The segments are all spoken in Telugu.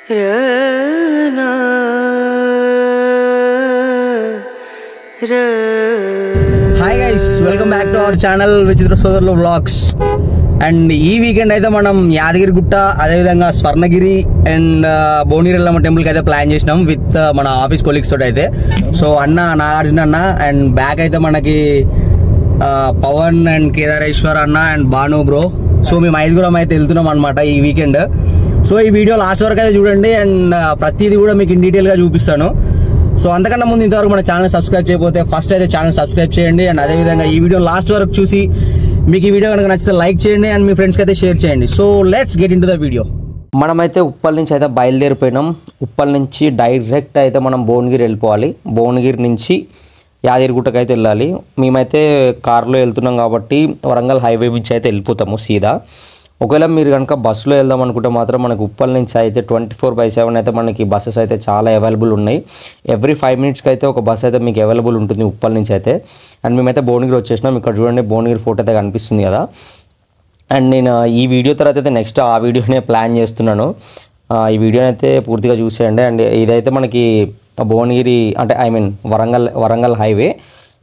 Hi guys, welcome back to our channel విచిత్ర సోదరులు వ్లాగ్స్. అండ్ ఈ వీకెండ్ అయితే మనం యాదగిరిగుట్ట, అదేవిధంగా స్వర్ణగిరి అండ్ భువనగిరి ఎల్లమ్మ టెంపుల్కి అయితే ప్లాన్ చేసినాం విత్ మన ఆఫీస్ కొలీగ్స్ తోటి అయితే. సో అన్న నాగార్జున అన్న అండ్ బ్యాక్ అయితే మనకి పవన్ అండ్ కేదారేశ్వర్ అన్న అండ్ భాను బ్రో. సో మేము 5 అయితే వెళ్తున్నాం అనమాట ఈ వీకెండ్. సో ఈ వీడియో లాస్ట్ వరకు అయితే చూడండి అండ్ ప్రతిదీ కూడా మీకు ఇన్ డీటెయిల్గా చూపిస్తాను. సో అంతకన్నా ముందు ఇంతవరకు మన ఛానల్ సబ్స్క్రైబ్ చేయకపోతే ఫస్ట్ అయితే ఛానల్ సబ్స్క్రైబ్ చేయండి. అండ్ అదేవిధంగా ఈ వీడియో లాస్ట్ వరకు చూసి మీకు ఈ వీడియో కనుక నచ్చితే లైక్ చేయండి అండ్ మీ ఫ్రెండ్స్కి అయితే షేర్ చేయండి. So let's get in to the video. మనమైతే ఉప్పల్ నుంచి అయితే బయలుదేరిపోయినాం. ఉప్పల్ నుంచి డైరెక్ట్ అయితే మనం భువనగిరి వెళ్ళిపోవాలి. భువనగిరి నుంచి యాదగిరిగుట్టకు అయితే వెళ్ళాలి. మేమైతే కార్లో వెళ్తున్నాం కాబట్టి వరంగల్ హైవే నుంచి అయితే వెళ్ళిపోతాము సీదా. ఒకవేళ మీరు కనుక బస్సులో వెళ్దాం అనుకుంటే మాత్రం మనకు ఉప్పల్ నుంచి అయితే 24/7 అయితే మనకి బస్సెస్ అయితే చాలా అవైలబుల్ ఉన్నాయి. ఎవ్రీ 5 minutesకి అయితే ఒక బస్ అయితే మీకు అవైలబుల్ ఉంటుంది ఉప్పల్ నుంచి అయితే. అండ్ మేమైతే భువనగిరి వచ్చేసినాం. ఇక్కడ చూడండి భువనగిరి ఫోటో అయితే కనిపిస్తుంది కదా. అండ్ నేను ఈ వీడియో తర్వాత అయితే నెక్స్ట్ ఆ వీడియోనే ప్లాన్ చేస్తున్నాను. ఈ వీడియోని అయితే పూర్తిగా చూసేయండి. అండ్ ఇదైతే మనకి భువనగిరి అంటే వరంగల్ హైవే.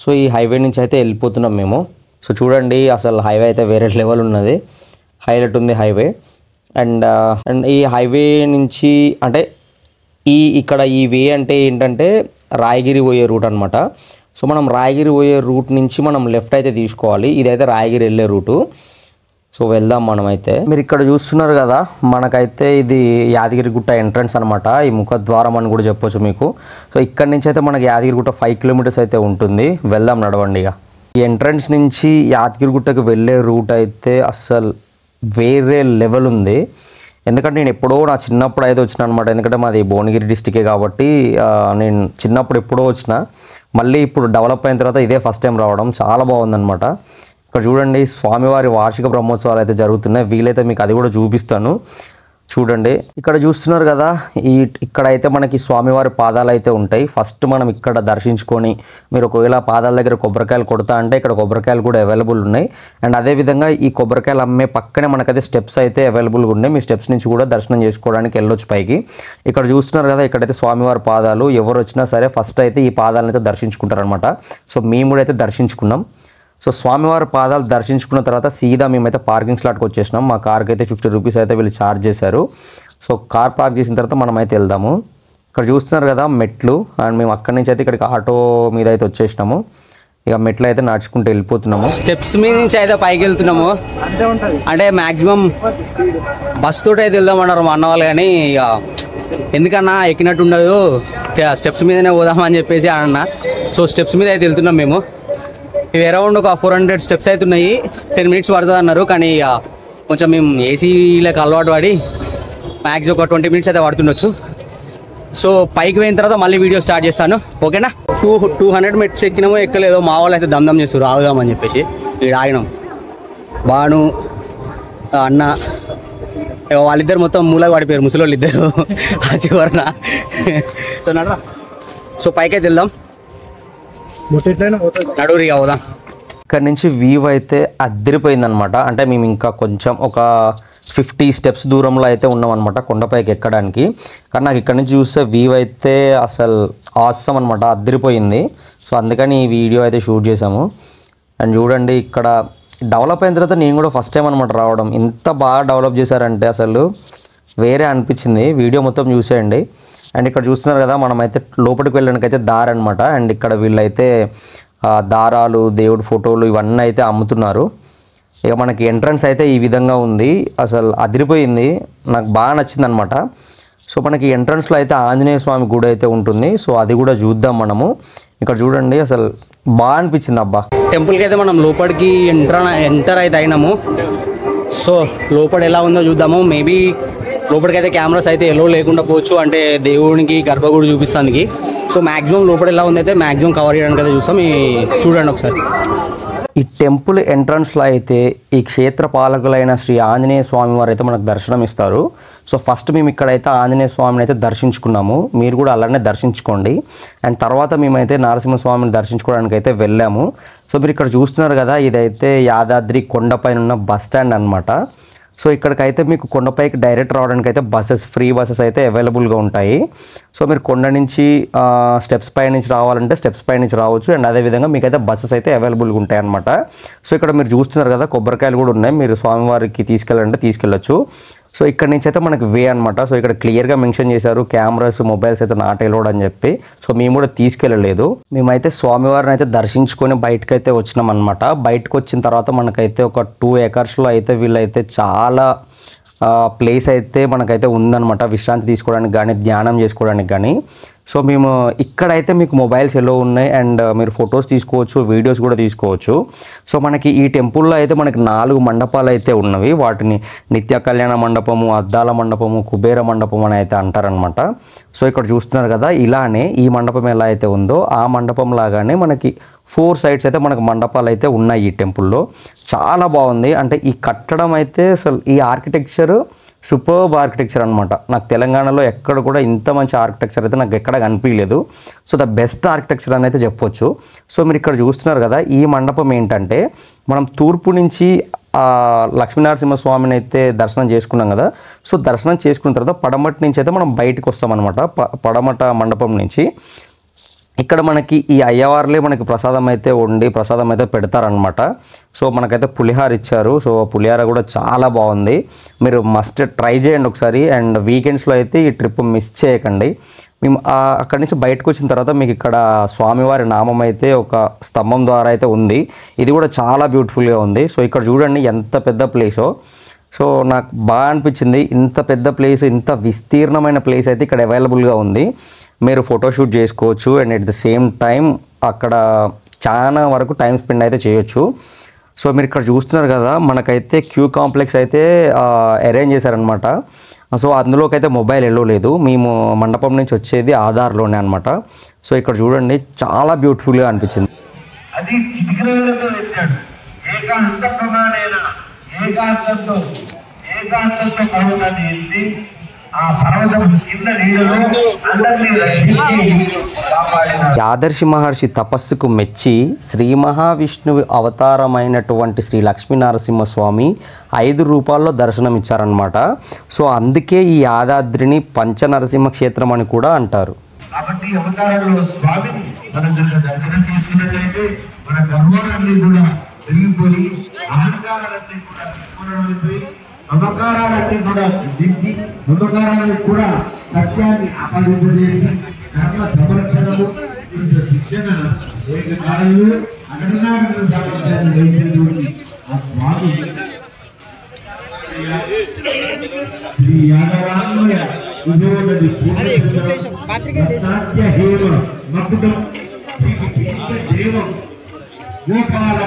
సో ఈ హైవే నుంచి అయితే వెళ్ళిపోతున్నాం మేము. సో చూడండి అసలు హైవే అయితే వేరే లెవెల్ ఉన్నది, హైలైట్ ఉంది హైవే. అండ్ ఈ హైవే నుంచి అంటే ఇక్కడ ఈ వే అంటే ఏంటంటే రాయగిరి పోయే రూట్ అనమాట. సో మనం రాయగిరి పోయే రూట్ నుంచి మనం లెఫ్ట్ అయితే తీసుకోవాలి. ఇదైతే రాయగిరి వెళ్ళే రూటు. సో వెళ్దాం మనమైతే. మీరు ఇక్కడ చూస్తున్నారు కదా, మనకైతే ఇది యాదగిరిగుట్ట ఎంట్రన్స్ అనమాట. ఈ ముఖద్వారం అని కూడా చెప్పొచ్చు మీకు. సో ఇక్కడ నుంచి అయితే మనకి యాదగిరిగుట్ట 5 kilometers అయితే ఉంటుంది. వెళ్దాం నడవండి. ఇక ఈ ఎంట్రన్స్ నుంచి యాదగిరిగుట్టకు వెళ్ళే రూట్ అయితే అస్సలు వేరే లెవెల్ ఉంది. ఎందుకంటే నేను ఎప్పుడో నా చిన్నప్పుడు అయితే వచ్చిన అనమాట. ఎందుకంటే మాది భువనగిరి డిస్టికే కాబట్టి నేను చిన్నప్పుడు ఎప్పుడో వచ్చిన. మళ్ళీ ఇప్పుడు డెవలప్ అయిన తర్వాత ఇదే ఫస్ట్ టైం రావడం. చాలా బాగుందన్నమాట. ఇక్కడ చూడండి స్వామివారి వార్షిక బ్రహ్మోత్సవాలు అయితే జరుగుతున్నాయి. వీలైతే మీకు అది కూడా చూపిస్తాను. చూడండి ఇక్కడ చూస్తున్నారు కదా, ఇక్కడైతే మనకి స్వామివారి పాదాలు అయితే ఉంటాయి. ఫస్ట్ మనం ఇక్కడ దర్శించుకొని మీరు ఒకవేళ పాదాల దగ్గర కొబ్బరికాయలు కొడతా అంటే ఇక్కడ కొబ్బరికాయలు కూడా అవైలబుల్ ఉన్నాయి. అండ్ అదేవిధంగా ఈ కొబ్బరికాయలు అమ్మే పక్కనే మనకైతే స్టెప్స్ అయితే అవైలబుల్గా ఉన్నాయి. మీ స్టెప్స్ నుంచి కూడా దర్శనం చేసుకోవడానికి వెళ్ళొచ్చు పైకి. ఇక్కడ చూస్తున్నారు కదా, ఇక్కడైతే స్వామివారి పాదాలు. ఎవరు వచ్చినా సరే ఫస్ట్ అయితే ఈ పాదాలను అయితే దర్శించుకుంటారనమాట. సో మేము కూడా అయితే దర్శించుకున్నాం. సో స్వామివారి పాదాలు దర్శించుకున్న తర్వాత సీదా మేమైతే పార్కింగ్ స్లాట్కి వచ్చేసినాం. మా కార్కి అయితే 50 rupees అయితే వీళ్ళు ఛార్జ్ చేశారు. సో కార్ పార్క్ చేసిన తర్వాత మనం అయితే వెళ్దాము. ఇక్కడ చూస్తున్నారు కదా మెట్లు. అండ్ మేము అక్కడి నుంచి అయితే ఇక్కడికి ఆటో మీద అయితే వచ్చేసినాము. ఇక మెట్లు అయితే నడుచుకుంటూ వెళ్ళిపోతున్నాము. స్టెప్స్ మీద నుంచి అయితే పైకి వెళ్తున్నాము. అంటే మ్యాక్సిమం బస్ తోటి అయితే వెళ్దామన్నారు మా అన్న వాళ్ళు. కానీ ఇక ఎందుకన్నా ఎక్కినట్టు ఉండదు, స్టెప్స్ మీదనే పోదామని చెప్పేసి అన్న. సో స్టెప్స్ మీద అయితే వెళ్తున్నాం మేము. ఇవి అరౌండ్ ఒక 400 steps అయితే ఉన్నాయి. 10 minutes పడుతుంది అన్నారు. కానీ కొంచెం మేము ఏసీలకు అలవాటు పడి మ్యాక్స్ ఒక 20 minutes అయితే పడుతుండొచ్చు. సో పైకి పోయిన తర్వాత మళ్ళీ వీడియో స్టార్ట్ చేస్తాను, ఓకేనా. 200 మెట్స్ ఎక్కినామో ఎక్కలేదో మా వాళ్ళు అయితే దమ్దం చేస్తారు ఆగుదామని చెప్పేసి. ఇక్కడ ఆగినాం. భాను అన్న వాళ్ళిద్దరు మొత్తం మూలగా పడిపోయారు, ముసలోళ్ళు ఇద్దరు ఆ చివరన. సో నడరా. సో పైకి అయితే వెళ్దాం, నడువురిగా అవుదాం. ఇక్కడ నుంచి వ్యూ అయితే అదిరిపోయిందనమాట. అంటే మేము ఇంకా కొంచెం ఒక 50 steps దూరంలో అయితే ఉన్నాం అనమాట కొండపైకి ఎక్కడానికి. కానీ నాకు ఇక్కడ నుంచి చూస్తే వ్యూ అయితే అసలు ఆసమ్ అనమాట, అదిరిపోయింది. సో అందుకని ఈ వీడియో అయితే షూట్ చేసాము. అండ్ చూడండి ఇక్కడ డెవలప్ అయిన తర్వాత నేను కూడా ఫస్ట్ టైం అనమాట రావడం. ఇంత బాగా డెవలప్ చేశారంటే అసలు వేరే అనిపించింది. వీడియో మొత్తం చూసేయండి. అండ్ ఇక్కడ చూస్తున్నారు కదా, మనమైతే లోపలికి వెళ్ళడానికి అయితే దారి అనమాట. అండ్ ఇక్కడ వీళ్ళైతే దారాలు, దేవుడి ఫోటోలు ఇవన్నీ అయితే అమ్ముతున్నారు. ఇక మనకి ఎంట్రన్స్ అయితే ఈ విధంగా ఉంది. అసలు అదిరిపోయింది, నాకు బాగా నచ్చింది అనమాట. సో మనకి ఎంట్రన్స్లో అయితే ఆంజనేయ స్వామి గుడి అయితే ఉంటుంది. సో అది కూడా చూద్దాం మనము. ఇక్కడ చూడండి అసలు బాగా అనిపించింది అబ్బా. టెంపుల్కి అయితే మనం లోపలికి ఎంటర్ అయితే అయినాము. సో లోపల ఎలా ఉందో చూద్దాము. మేబీ లోపలికైతే కెమెరాస్ అయితే ఎలో లేకుండా పోవచ్చు, అంటే దేవునికి గర్భగుడి చూపిస్తానికి. సో మ్యాక్సిమం లోపల ఎలా ఉంది అయితే మ్యాక్సిమం కవర్ చేయడానికి అయితే చూస్తాం. చూడండి ఒకసారి. ఈ టెంపుల్ ఎంట్రన్స్లో అయితే ఈ క్షేత్ర పాలకులైన శ్రీ ఆంజనేయ స్వామి వారు అయితే మనకు దర్శనం ఇస్తారు. సో ఫస్ట్ మేము ఇక్కడైతే ఆంజనేయ స్వామిని అయితే దర్శించుకున్నాము. మీరు కూడా అలానే దర్శించుకోండి. అండ్ తర్వాత మేమైతే నరసింహస్వామిని దర్శించుకోవడానికి అయితే వెళ్ళాము. సో మీరు ఇక్కడ చూస్తున్నారు కదా, ఇదైతే యాదాద్రి కొండపైన ఉన్న బస్ స్టాండ్ అనమాట. సో ఇక్కడికైతే మీకు కొండపైకి డైరెక్ట్ రావడానికి అయితే ఫ్రీ బస్సెస్ అయితే అవైలబుల్గా ఉంటాయి. సో మీరు కొండ నుంచి స్టెప్స్ పై నుంచి రావాలంటే స్టెప్స్ పై నుంచి రావచ్చు. అండ్ అదేవిధంగా మీకైతే బస్సెస్ అయితే అవైలబుల్గా ఉంటాయి అనమాట. సో ఇక్కడ మీరు చూస్తున్నారు కదా, కొబ్బరికాయలు కూడా ఉన్నాయి. మీరు స్వామివారికి తీసుకెళ్ళాలంటే తీసుకెళ్ళచ్చు. సో ఇక్కడ నుంచి అయితే మనకి వే అనమాట. సో ఇక్కడ క్లియర్గా మెన్షన్ చేశారు కెమెరాస్, మొబైల్స్ అయితే నాట్ అలౌడ్ అని చెప్పి. సో మేము కూడా తీసుకెళ్ళలేదు. మేమైతే స్వామివారిని అయితే దర్శించుకొని బయటకు అయితే వచ్చినాం అనమాట. బయటకు వచ్చిన తర్వాత మనకైతే ఒక 2 acresలో అయితే వీళ్ళైతే చాలా ప్లేస్ అయితే మనకైతే ఉందన్నమాట, విశ్రాంతి తీసుకోవడానికి కానీ ధ్యానం చేసుకోవడానికి కానీ. సో మేము ఇక్కడైతే మీకు మొబైల్స్ ఎలా ఉన్నాయి అండ్ మీరు ఫొటోస్ తీసుకోవచ్చు, వీడియోస్ కూడా తీసుకోవచ్చు. సో మనకి ఈ టెంపుల్లో అయితే మనకి 4 మండపాలు అయితే ఉన్నవి. వాటిని నిత్య కళ్యాణ మండపము, అద్దాల మండపము, కుబేర మండపం అని అయితే అంటారనమాట. సో ఇక్కడ చూస్తున్నారు కదా, ఇలానే ఈ మండపం ఎలా అయితే ఉందో ఆ మండపం లాగానే మనకి 4 sides అయితే మనకు మండపాలు అయితే ఉన్నాయి ఈ టెంపుల్లో. చాలా బాగుంది. అంటే ఈ కట్టడం అయితే అసలు ఈ ఆర్కిటెక్చర్ సూపర్బ్ ఆర్కిటెక్చర్ అనమాట. నాకు తెలంగాణలో ఎక్కడ కూడా ఇంత మంచి ఆర్కిటెక్చర్ అయితే నాకు ఎక్కడ కనిపించలేదు. సో ద బెస్ట్ ఆర్కిటెక్చర్ అని అయితే చెప్పొచ్చు. సో మీరు ఇక్కడ చూస్తున్నారు కదా, ఈ మండపం ఏంటంటే మనం తూర్పు నుంచి లక్ష్మీనరసింహస్వామిని అయితే దర్శనం చేసుకున్నాం కదా. సో దర్శనం చేసుకున్న తర్వాత పడమటి నుంచి అయితే మనం బయటకు వస్తామన్నమాట. పడమట మండపం నుంచి ఇక్కడ మనకి ఈ అయ్యవార్లే మనకి ప్రసాదం అయితే వండి ప్రసాదం అయితే పెడతారనమాట. సో మనకైతే పులిహార ఇచ్చారు. సో పులిహార కూడా చాలా బాగుంది. మీరు మస్ట్ ట్రై చేయండి ఒకసారి. అండ్ వీకెండ్స్లో అయితే ఈ ట్రిప్ మిస్ చేయకండి. మేము అక్కడి నుంచి బయటకు వచ్చిన తర్వాత మీకు ఇక్కడ స్వామివారి నామం అయితే ఒక స్తంభం ద్వారా అయితే ఉంది. ఇది కూడా చాలా బ్యూటిఫుల్గా ఉంది. సో ఇక్కడ చూడండి ఎంత పెద్ద ప్లేసో. సో నాకు బాగా అనిపించింది. ఇంత పెద్ద ప్లేస్, ఇంత విస్తీర్ణమైన ప్లేస్ అయితే ఇక్కడ అవైలబుల్గా ఉంది. మీరు ఫోటోషూట్ చేసుకోవచ్చు and at the same time అక్కడ చాలా వరకు టైం స్పెండ్ అయితే చేయొచ్చు. సో మీరు ఇక్కడ చూస్తున్నారు కదా, మనకైతే క్యూ కాంప్లెక్స్ అయితే అరేంజ్ చేశారనమాట. సో అందులోకి అయితే మొబైల్ వెళ్ళలేదు. మేము మండపం నుంచి వచ్చేది ఆధార్లోనే అనమాట. సో ఇక్కడ చూడండి చాలా బ్యూటిఫుల్గా అనిపించింది. అది చిటికలతో వెళ్ళాడు. ఏకాంత ప్రమాణేన ఏకాంతంతో పర్వతాన్ని ఎత్తి ఆ పర్వతం కింద నీడలో అందరినీ రక్షించి కాపాడినాడు. యాదర్శి మహర్షి తపస్సుకు మెచ్చి శ్రీ మహావిష్ణువు అవతారమైనటువంటి శ్రీ లక్ష్మీనరసింహస్వామి 5 రూపాల్లో దర్శనం ఇచ్చారనమాట. సో అందుకే ఈ యాదాద్రిని పంచనరసింహ క్షేత్రం అని కూడా అంటారు. కాబట్టి అవతారంలో స్వామిని మనం దర్శనం చేసుకున్నట్లయితే మన గర్వాలన్నీ కూడా పెరిగిపోయి, అహంకారాలన్నీ కూడా నిర్మూలమైపోయి, మమకారాలన్నీ కూడా దించి, మమకారాన్ని కూడా సత్యాన్ని ఆపాదింపజేసి ధర్మ సంరక్షణలు, శిక్షణ, ఏకకాలంలో అఘటనాగత సామర్థ్యాన్ని వహించినటువంటి ఆ స్వామి శ్రీ యాదవాన్వయ సుధోదది పూర్ణాట్య హేమ మకుటం శ్రీ దేవం గోపాల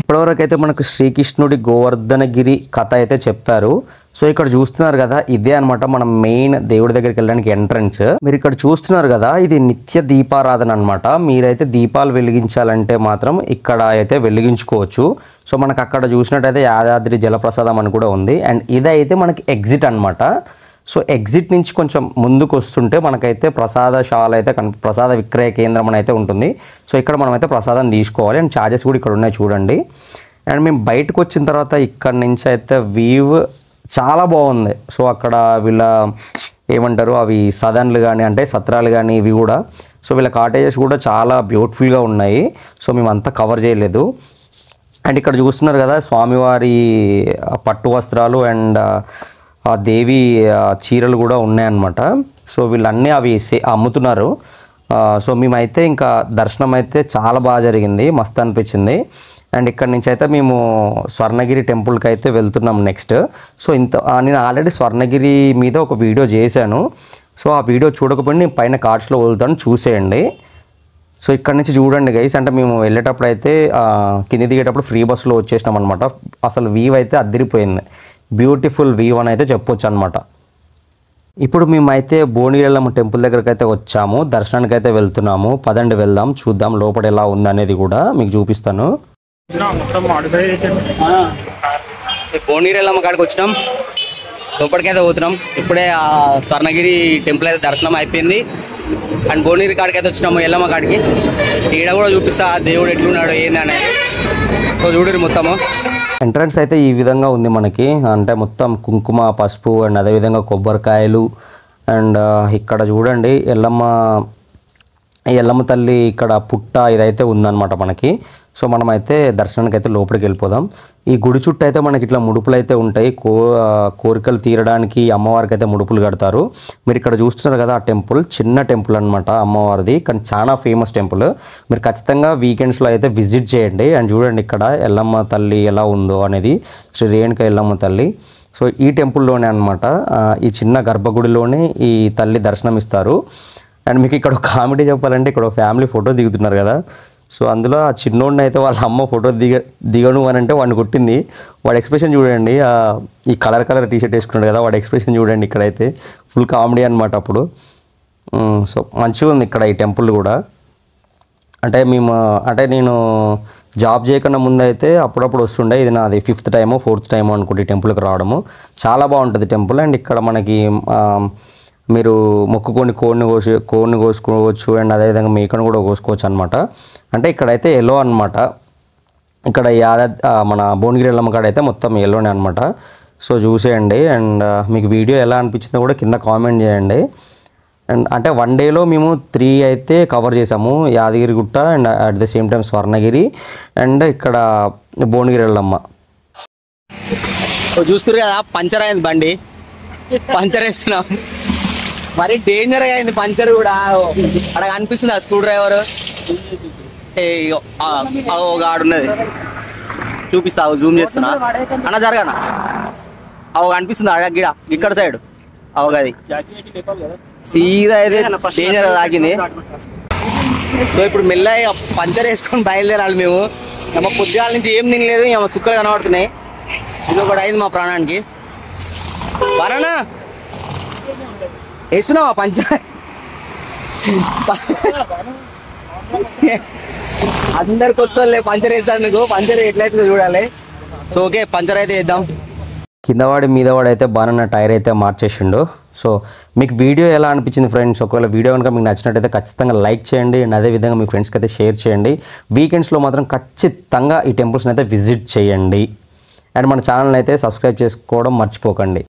ఇప్పటివరకు అయితే మనకు శ్రీకృష్ణుడి గోవర్ధనగిరి కథ అయితే చెప్పారు. సో ఇక్కడ చూస్తున్నారు కదా, ఇదే అనమాట మనం మెయిన్ దేవుడి దగ్గరికి వెళ్ళడానికి ఎంట్రన్స్. మీరు ఇక్కడ చూస్తున్నారు కదా, ఇది నిత్య దీపారాధన అనమాట. మీరైతే దీపాలు వెలిగించాలంటే మాత్రం ఇక్కడ అయితే వెలిగించుకోవచ్చు. సో మనకు అక్కడ చూసినట్టయితే యాదాద్రి జలప్రసాదం అని కూడా ఉంది. అండ్ ఇదైతే మనకి ఎగ్జిట్ అనమాట. సో ఎగ్జిట్ నుంచి కొంచెం ముందుకు వస్తుంటే మనకైతే ప్రసాదశాల అయితే ప్రసాద విక్రయ కేంద్రం అని అయితే ఉంటుంది. సో ఇక్కడ మనమైతే ప్రసాదం తీసుకోవాలి అండ్ ఛార్జెస్ కూడా ఇక్కడ ఉన్నాయి చూడండి. అండ్ మేము బయటకు వచ్చిన తర్వాత ఇక్కడ నుంచి అయితే వ్యూ చాలా బాగుంది. సో అక్కడ వీళ్ళ ఏమంటారు అవి సదన్లు కానీ అంటే సత్రాలు కానీ ఇవి కూడా, సో వీళ్ళ కాటేజెస్ కూడా చాలా బ్యూటిఫుల్గా ఉన్నాయి. సో మేమంతా కవర్ చేయలేదు. అండ్ ఇక్కడ చూస్తున్నారు కదా స్వామివారి పట్టు వస్త్రాలు అండ్ దేవి చీరలు కూడా ఉన్నాయన్నమాట. సో వీళ్ళన్నీ అవి అమ్ముతున్నారు. సో మేమైతే ఇంకా దర్శనం అయితే చాలా బాగా జరిగింది, మస్తు అనిపించింది. అండ్ ఇక్కడ నుంచి అయితే మేము స్వర్ణగిరి టెంపుల్కి అయితే వెళ్తున్నాం నెక్స్ట్. సో నేను ఆల్రెడీ స్వర్ణగిరి మీద ఒక వీడియో చేశాను. సో ఆ వీడియో చూడకపోతే నేను పైన కార్డ్స్లో వదులుతాను, చూసేయండి. సో ఇక్కడ నుంచి చూడండి గైస్, అంటే మేము వెళ్ళేటప్పుడు అయితే కింది దిగేటప్పుడు ఫ్రీ బస్సులో వచ్చేసినాం అనమాట. అసలు వ్యూ అయితే అదిరిపోయింది, బ్యూటిఫుల్ వ్యూ అని అయితే చెప్పొచ్చు అనమాట. ఇప్పుడు మేమైతే బోనిరెల్లమ్మ టెంపుల్ దగ్గరికి అయితే వచ్చాము, దర్శనానికి అయితే వెళ్తున్నాము. పదండి వెళ్దాం, చూద్దాం లోపల ఎలా ఉంది అనేది కూడా మీకు చూపిస్తాను. బోనిరెల్లమ్మ కాడికి వచ్చినాం, లోపలికైతే పోతున్నాం. ఇప్పుడే స్వర్ణగిరి టెంపుల్ అయితే దర్శనం అయిపోయింది. అండ్ బోనీరి కాడికి అయితే వచ్చినాము, ఎల్లమ్మ కాడికి. ఈడ కూడా చూపిస్తా దేవుడు ఎట్లున్నాడు ఏంది అనేది. సో చూడరు మొత్తము ఎంట్రన్స్ అయితే ఈ విధంగా ఉంది మనకి, అంటే మొత్తం కుంకుమ పసుపు అండ్ అదేవిధంగా కొబ్బరికాయలు. అండ్ ఇక్కడ చూడండి ఎల్లమ్మ తల్లి ఇక్కడ పుట్ట ఇదైతే ఉందన్నమాట మనకి. సో మనమైతే దర్శనానికి అయితే లోపలికి వెళ్ళిపోదాం. ఈ గుడి చుట్టూ అయితే మనకి ఇట్లా ముడుపులు అయితే ఉంటాయి, కోరికలు తీరడానికి అమ్మవారికి అయితే ముడుపులు కడతారు. మీరు ఇక్కడ చూస్తున్నారు కదా ఆ టెంపుల్, చిన్న టెంపుల్ అనమాట అమ్మవారిది, కానీ చాలా ఫేమస్ టెంపుల్. మీరు ఖచ్చితంగా వీకెండ్స్లో అయితే విజిట్ చేయండి. అండ్ చూడండి ఇక్కడ ఎల్లమ్మ తల్లి ఎలా ఉందో అనేది, శ్రీ రేణుక ఎల్లమ్మ తల్లి. సో ఈ టెంపుల్లోనే అనమాట, ఈ చిన్న గర్భగుడిలోనే ఈ తల్లి దర్శనం ఇస్తారు. అండ్ మీకు ఇక్కడ కామెడీ చెప్పాలంటే ఇక్కడ ఫ్యామిలీ ఫోటో దిగుతున్నారు కదా. సో అందులో ఆ చిన్నోడిని అయితే వాళ్ళ అమ్మ ఫోటో దిగను అని అంటే వాడిని కొట్టింది. వాడి ఎక్స్ప్రెషన్ చూడండి, ఈ కలర్ టీషర్ట్ వేసుకున్నాడు కదా, వాడి ఎక్స్ప్రెషన్ చూడండి. ఇక్కడైతే ఫుల్ కామెడీ అనమాట అప్పుడు. సో మంచిగా ఉంది ఇక్కడ ఈ టెంపుల్ కూడా. నేను జాబ్ చేయకుండా ముందు అయితే అప్పుడప్పుడు వస్తుండే. ఇది నాది 5th టైమో 4th టైమో అనుకుంటే ఈ టెంపుల్కి రావడము. చాలా బాగుంటుంది టెంపుల్. అండ్ ఇక్కడ మనకి మీరు మొక్కుకొని కోడిని కోసుకోవచ్చు అండ్ అదేవిధంగా మేకను కూడా కోసుకోవచ్చు అనమాట. అంటే ఇక్కడైతే ఎల్లో అనమాట. ఇక్కడ మన భువనగిరి ఎల్లమ్మ కాడ అయితే మొత్తం ఎల్లోనే అనమాట. సో చూసేయండి. అండ్ మీకు వీడియో ఎలా అనిపించిందో కూడా కింద కామెంట్ చేయండి. అండ్ అంటే 1 డేలో మేము 3 అయితే కవర్ చేసాము, Yadagirigutta and at the same time Swarnagiri and ఇక్కడ భువనగిరి ఎల్లమ్మ. చూస్తున్నారు కదా పంచర్ అయింది బండి, పంచర్ వేస్తున్నాం. మరి డేంజర్ అయింది పంచర్ కూడా. అక్కడ కనిపిస్తుంది ఆ స్క్రూ డ్రైవర్ ఆడున్నది, చూపిస్తావు జూమ్ చేస్తున్నా అన్న జరగనా. అవు కనిపిస్తుంది అడగిడ ఇక్కడ సైడ్ అవగది సీదా అయితే డేంజర్ తాకింది. సో ఇప్పుడు మెల్లగా పంచర్ వేసుకొని బయలుదేరాలి మేము. ఏమో పొద్దుగాల నుంచి ఏం తినలేదు, ఏమో సుక్కలు కనబడుతున్నాయి. ఇది ఒకటి అయింది మా ప్రాణానికి. బనానా వేస్తున్నావా పంచర్? అందరు కొత్త పంచర్ వేస్తాను నీకు, పంచర్ ఎట్లయితే చూడాలి. సో ఓకే పంచర్ అయితే వేద్దాం. కిందవాడి మీదవాడు అయితే బాగా టైర్ అయితే మార్చేసిండు. సో మీకు వీడియో ఎలా అనిపించింది ఫ్రెండ్స్? ఒకవేళ వీడియో కనుక మీకు నచ్చినట్టయితే ఖచ్చితంగా లైక్ చేయండి అండ్ అదేవిధంగా మీ ఫ్రెండ్స్కి అయితే షేర్ చేయండి. వీకెండ్స్లో మాత్రం ఖచ్చితంగా ఈ టెంపుల్స్ని అయితే విజిట్ చేయండి. అండ్ మన ఛానల్ని అయితే సబ్స్క్రైబ్ చేసుకోవడం మర్చిపోకండి.